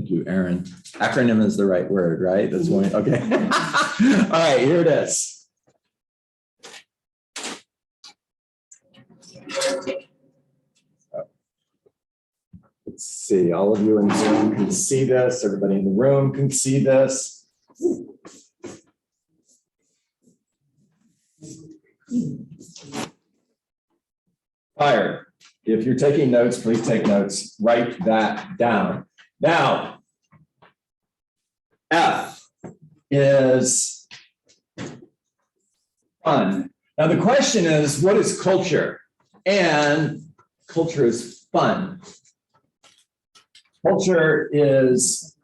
Thank you, Aaron. Acronym is the right word, right? That's one. Okay. All right, here it is. Let's see, all of you in Zoom can see this. Everybody in the room can see this. Fire. If you're taking notes, please take notes. Write that down. Now, F is fun. Now, the question is, what is culture? And culture is fun. Culture is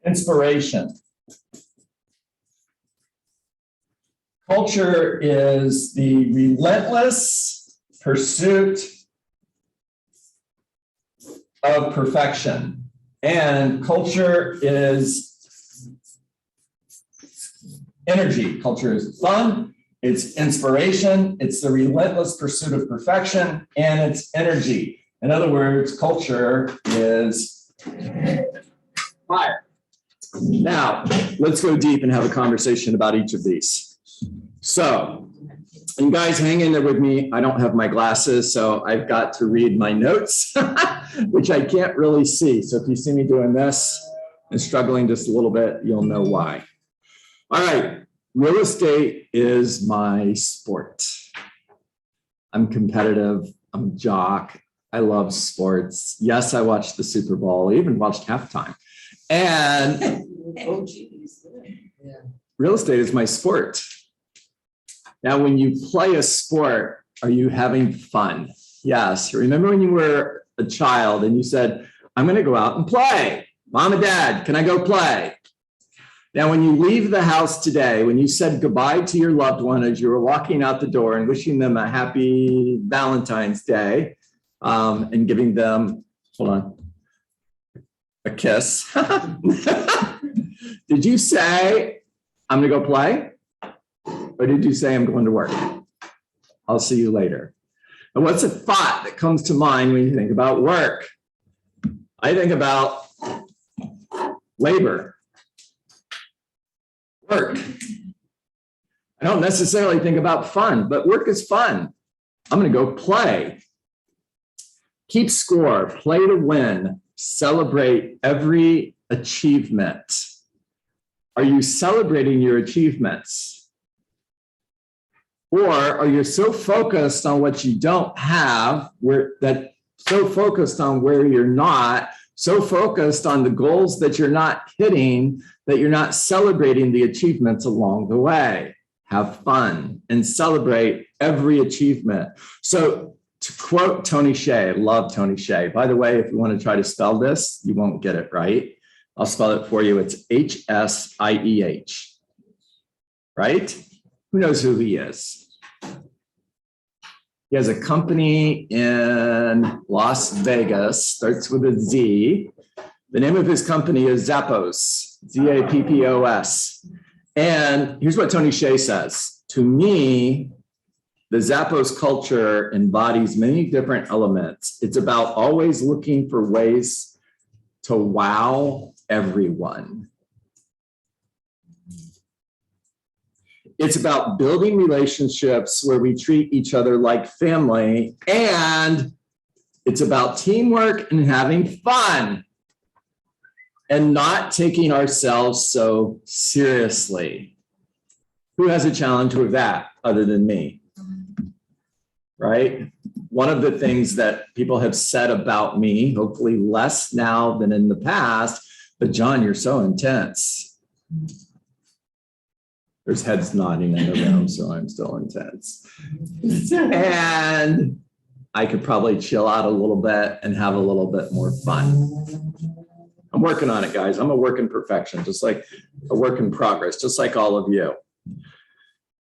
inspiration. Culture is the relentless pursuit of perfection. And culture is energy. Culture is fun, it's inspiration, it's the relentless pursuit of perfection, and it's energy. In other words, culture is fire. Now, let's go deep and have a conversation about each of these. So, and guys, hang in there with me. I don't have my glasses, so I've got to read my notes, which I can't really see. So if you see me doing this and struggling just a little bit, you'll know why. All right, real estate is my sport. I'm competitive. I'm a jock. I love sports. Yes, I watched the Super Bowl. I even watched halftime. And real estate is my sport. Now, when you play a sport, are you having fun? Yes. Remember when you were a child and you said, I'm going to go out and play. Mom and Dad, can I go play? Now, when you leave the house today, when you said goodbye to your loved one as you were walking out the door and wishing them a happy Valentine's Day and giving them, hold on, a kiss. Did you say, I'm going to go play? Or did you say, I'm going to work? I'll see you later. And what's a thought that comes to mind when you think about work? I think about labor, work. I don't necessarily think about fun, but work is fun. I'm going to go play. Keep score, play to win, celebrate every achievement. Are you celebrating your achievements? Or are you so focused on what you don't have, so focused on where you're not, so focused on the goals that you're not hitting, that you're not celebrating the achievements along the way? Have fun and celebrate every achievement. So to quote Tony Hsieh, I love Tony Hsieh. By the way, if you want to try to spell this, you won't get it right. I'll spell it for you. It's H-S-I-E-H, right? Who knows who he is? He has a company in Las Vegas, starts with a Z. The name of his company is Zappos, Z-A-P-P-O-S. And here's what Tony Hsieh says. To me, the Zappos culture embodies many different elements. It's about always looking for ways to wow everyone. It's about building relationships where we treat each other like family, and it's about teamwork and having fun and not taking ourselves so seriously. Who has a challenge with that other than me? Right? One of the things that people have said about me, hopefully less now than in the past, but John, you're so intense. There's heads nodding in the room, so I'm still intense. And I could probably chill out a little bit and have a little bit more fun. I'm working on it, guys. I'm a work in perfection, just like a work in progress, just like all of you.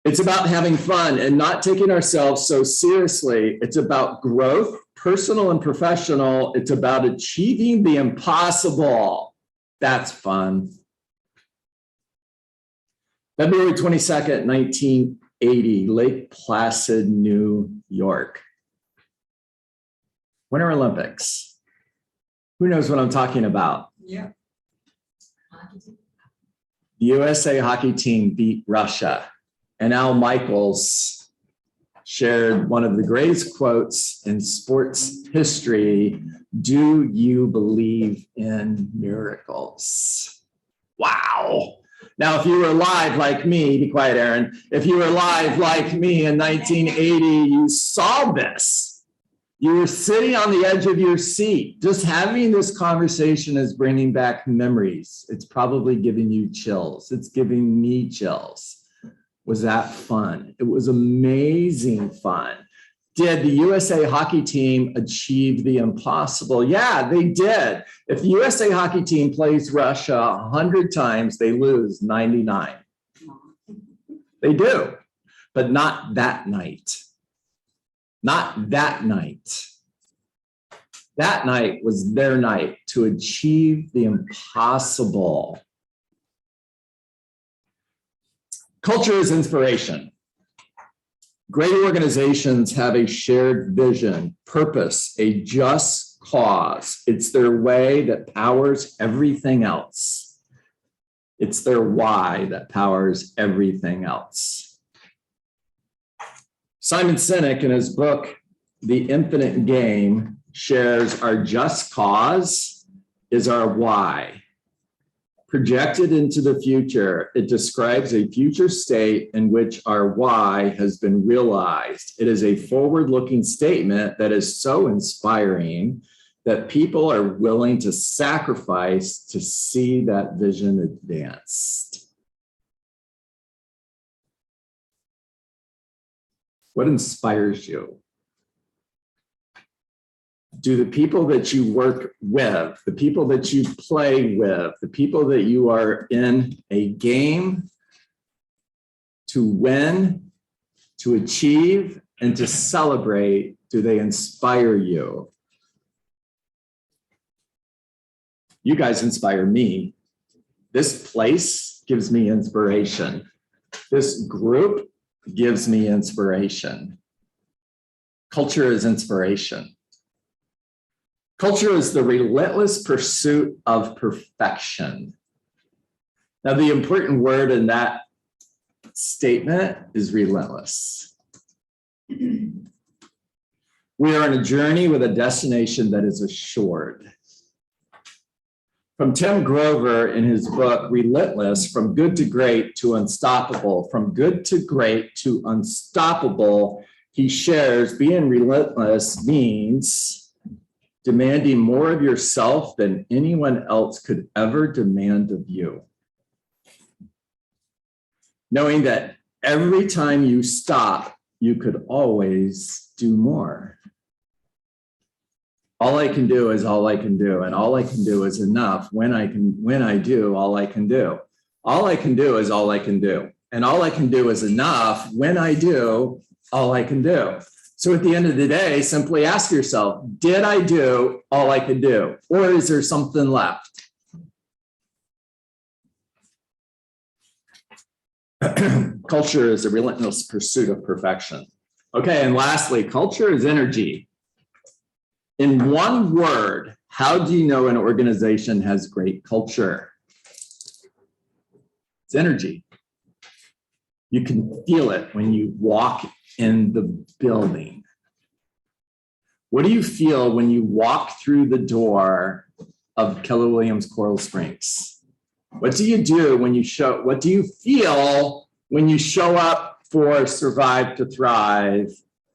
It's about having fun and not taking ourselves so seriously. It's about growth, personal and professional. It's about achieving the impossible. That's fun. February 22nd, 1980, Lake Placid, New York. Winter Olympics. Who knows what I'm talking about? Yeah. The USA hockey team beat Russia. And Al Michaels shared one of the greatest quotes in sports history. Do you believe in miracles? Wow. Now, if you were alive like me, be quiet, Aaron. If you were alive like me in 1980, you saw this. You were sitting on the edge of your seat. Just having this conversation is bringing back memories. It's probably giving you chills. It's giving me chills. Was that fun? It was amazing fun. Did the USA hockey team achieve the impossible? Yeah, they did. If the USA hockey team plays Russia 100 times, they lose 99. They do, but not that night. Not that night. That night was their night to achieve the impossible. Culture is inspiration. Great organizations have a shared vision, purpose, a just cause. It's their way that powers everything else. It's their why that powers everything else. Simon Sinek, in his book, The Infinite Game, shares our just cause is our why. Projected into the future, it describes a future state in which our why has been realized. It is a forward-looking statement that is so inspiring that people are willing to sacrifice to see that vision advanced. What inspires you? Do the people that you work with, the people that you play with, the people that you are in a game to win, to achieve, and to celebrate, do they inspire you? You guys inspire me. This place gives me inspiration. This group gives me inspiration. Culture is inspiration. Culture is the relentless pursuit of perfection. Now, the important word in that statement is relentless. We are on a journey with a destination that is assured. From Tim Grover in his book, Relentless, From Good to Great to Unstoppable, from good to great to unstoppable, he shares being relentless means demanding more of yourself than anyone else could ever demand of you. Knowing that every time you stop, you could always do more. All I can do is all I can do, and all I can do is enough. When I do all I can do. All I can do is all I can do. And all I can do is enough. When I do all I can do. So at the end of the day, simply ask yourself, did I do all I could do? Or is there something left? Culture is a relentless pursuit of perfection. Okay, and lastly, culture is energy. In one word, how do you know an organization has great culture? It's energy. You can feel it when you walk in the building. What do you feel when you walk through the door of Keller Williams Coral Springs? What do you do when you show, what do you feel when you show up for Survive to Thrive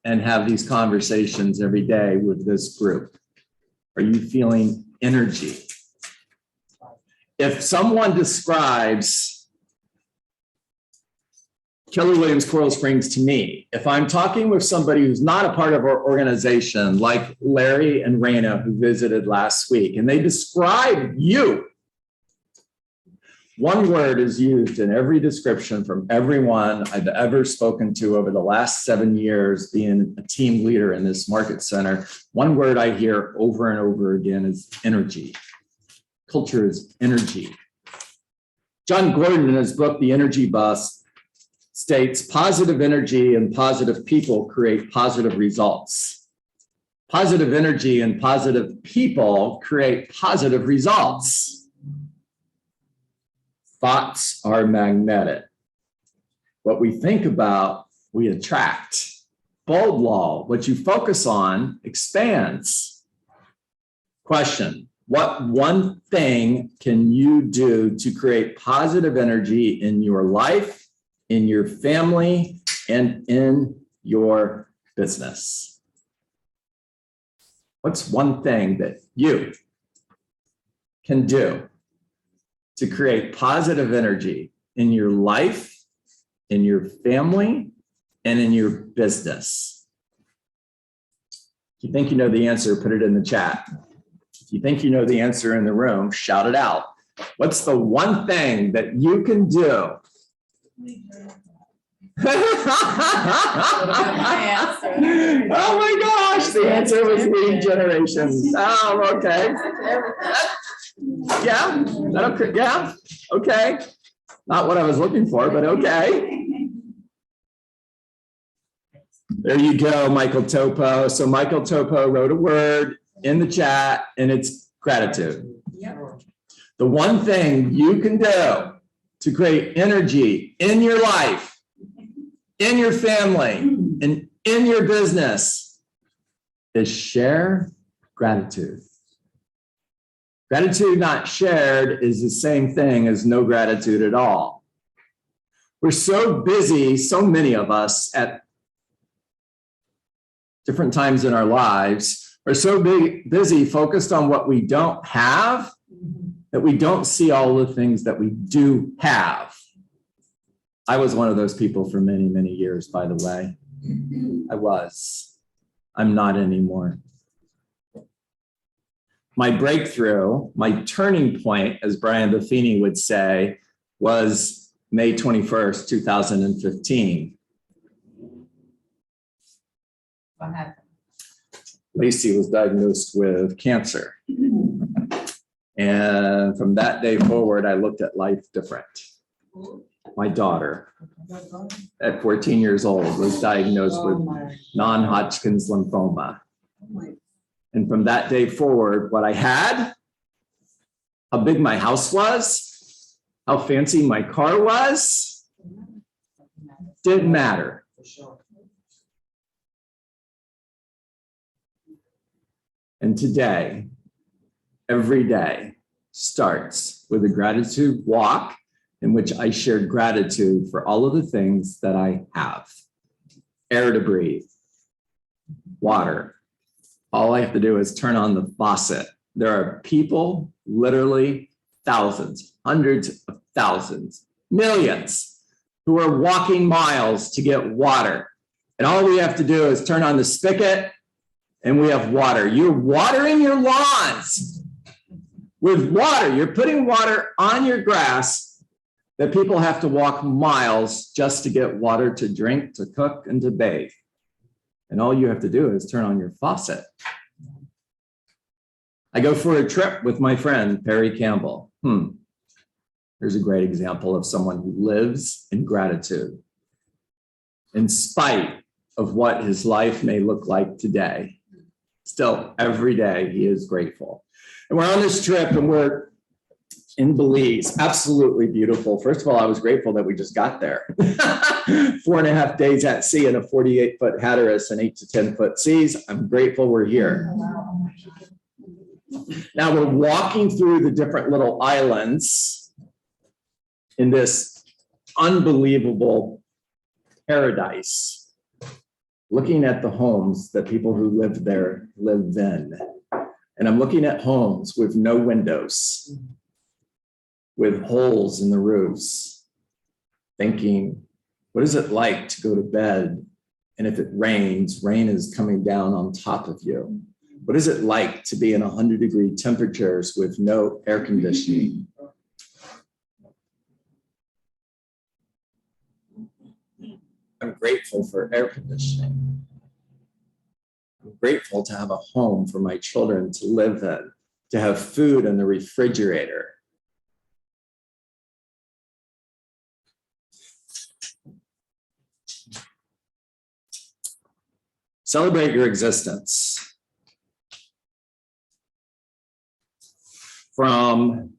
and have these conversations every day with this group? Are you feeling energy? If someone describes Keller Williams Coral Springs to me, if I'm talking with somebody who's not a part of our organization, like Larry and Raina, who visited last week, and they describe you, one word is used in every description from everyone I've ever spoken to over the last 7 years being a team leader in this market center. One word I hear over and over again is energy. Culture is energy. John Gordon, in his book, The Energy Bus, states positive energy and positive people create positive results. Positive energy and positive people create positive results. Thoughts are magnetic. What we think about, we attract. Bold law, what you focus on expands. Question, what one thing can you do to create positive energy in your life, in your family, and in your business? What's one thing that you can do to create positive energy in your life, in your family, and in your business? If you think you know the answer, put it in the chat. If you think you know the answer in the room, shout it out. What's the one thing that you can do? Oh my gosh, the answer was lead generation. Oh, okay. Yeah, okay. Yeah, okay. Not what I was looking for, but okay. There you go, Michael Topo. So Michael Topo wrote a word in the chat, and it's gratitude. Yep. The one thing you can do to create energy in your life, in your family, and in your business is share gratitude. Gratitude not shared is the same thing as no gratitude at all. We're so busy, so many of us at different times in our lives are so busy focused on what we don't have that we don't see all the things that we do have. I was one of those people for many, many years, by the way. I was. I'm not anymore. My breakthrough, my turning point, as Brian Buffini would say, was May 21st, 2015. What happened? Lacey was diagnosed with cancer. And from that day forward, I looked at life different. My daughter, at 14 years old, was diagnosed with non-Hodgkin's lymphoma. And from that day forward, what I had, how big my house was, how fancy my car was, didn't matter. And today, every day starts with a gratitude walk in which I shared gratitude for all of the things that I have. Air to breathe, water. All I have to do is turn on the faucet. There are people, literally thousands, hundreds of thousands, millions, who are walking miles to get water. And all we have to do is turn on the spigot and we have water. You're watering your lawns with water. You're putting water on your grass that people have to walk miles just to get water to drink, to cook, and to bathe. And all you have to do is turn on your faucet. I go for a trip with my friend, Perry Campbell. Here's a great example of someone who lives in gratitude. In spite of what his life may look like today, still every day he is grateful. And we're on this trip and we're in Belize, absolutely beautiful. First of all, I was grateful that we just got there. 4.5 days at sea in a 48-foot Hatteras and 8 to 10-foot seas. I'm grateful we're here. Now we're walking through the different little islands in this unbelievable paradise, looking at the homes that people who live there live in. And I'm looking at homes with no windows, with holes in the roofs, thinking, what is it like to go to bed? And if it rains, rain is coming down on top of you. What is it like to be in 100-degree temperatures with no air conditioning? I'm grateful for air conditioning. I'm grateful to have a home for my children to live in, to have food in the refrigerator. Celebrate your existence. from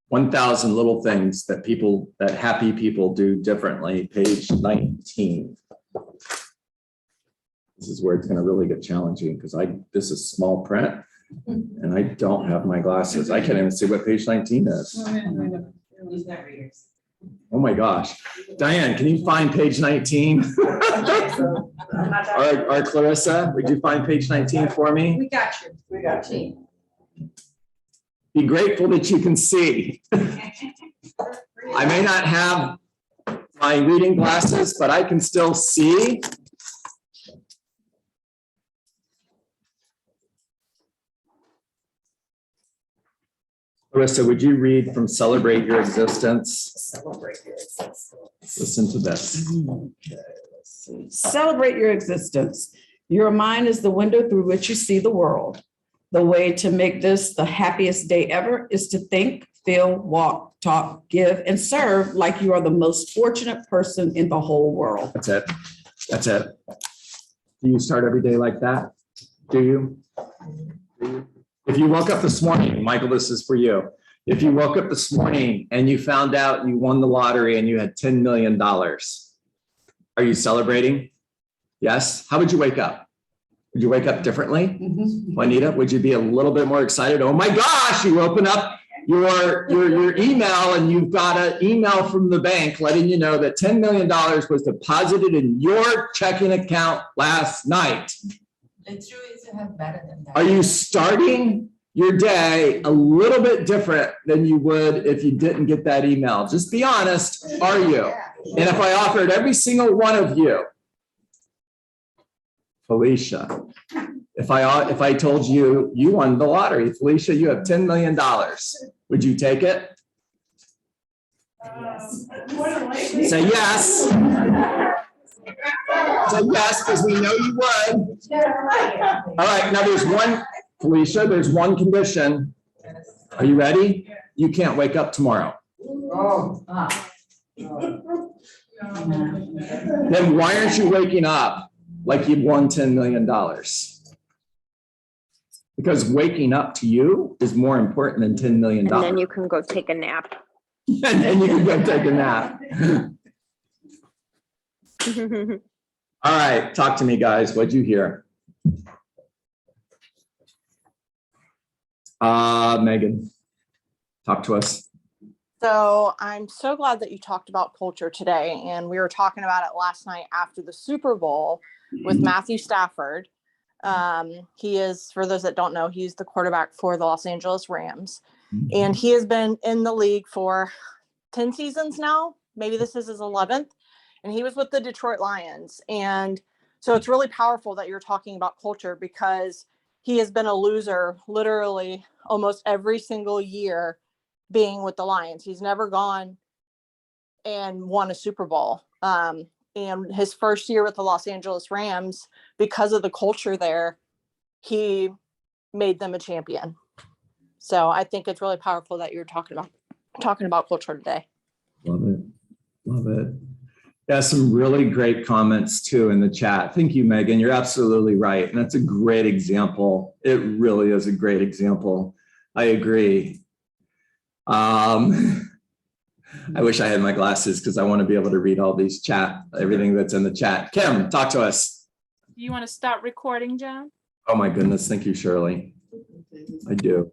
1,000 little things that happy people do differently, page 19. This is where it's going to really get challenging because this is small print and I don't have my glasses. I can't even see what page 19 is. Oh my gosh. Diane, can you find page 19? or Clarissa, would you find page 19 for me? We got you. We got you. Be grateful that you can see. I may not have my reading glasses, but I can still see. Clarissa, would you read from Celebrate Your Existence? Celebrate your existence. Listen to this. Celebrate your existence. Your mind is the window through which you see the world. The way to make this the happiest day ever is to think, feel, walk, talk, give, and serve like you are the most fortunate person in the whole world. That's it. That's it. Do you start every day like that? Do you? If you woke up this morning, Michael, this is for you. If you woke up this morning and you found out you won the lottery and you had $10 million, are you celebrating? Yes. How would you wake up? Would you wake up differently? Juanita, would you be a little bit more excited? Oh my gosh, you open up your email and you've got an email from the bank letting you know that $10 million was deposited in your checking account last night. It's true to have better than that. Are you starting your day a little bit different than you would if you didn't get that email? Just be honest, are you? And if I offered every single one of you, Felicia, if I told you you won the lottery, Felicia, you have $10 million, would you take it? Say yes. Say yes, because we know you would. All right, now there's one, Felicia, there's one condition. Are you ready? You can't wake up tomorrow. Then why aren't you waking up like you've won $10 million? Because waking up to you is more important than $10 million. And then you can go take a nap. And then you can go take a nap. All right, talk to me, guys. What'd you hear? Megan, talk to us. So I'm so glad that you talked about culture today. And we were talking about it last night after the Super Bowl with Matthew Stafford. He is, for those that don't know, he's the quarterback for the Los Angeles Rams. And he has been in the league for 10 seasons now. Maybe this is his 11th. And he was with the Detroit Lions. And so it's really powerful that you're talking about culture because he has been a loser literally almost every single year being with the Lions. He's never gone and won a Super Bowl. And his first year with the Los Angeles Rams, because of the culture there, he made them a champion. So I think it's really powerful that you're talking about culture today. Love it. Love it. Yeah, some really great comments too in the chat. Thank you, Megan. You're absolutely right. And that's a great example. It really is a great example. I agree. I wish I had my glasses because I want to be able to read all these everything that's in the chat. Kim, talk to us. You want to start recording, John? Oh my goodness. Thank you, Shirley. I do.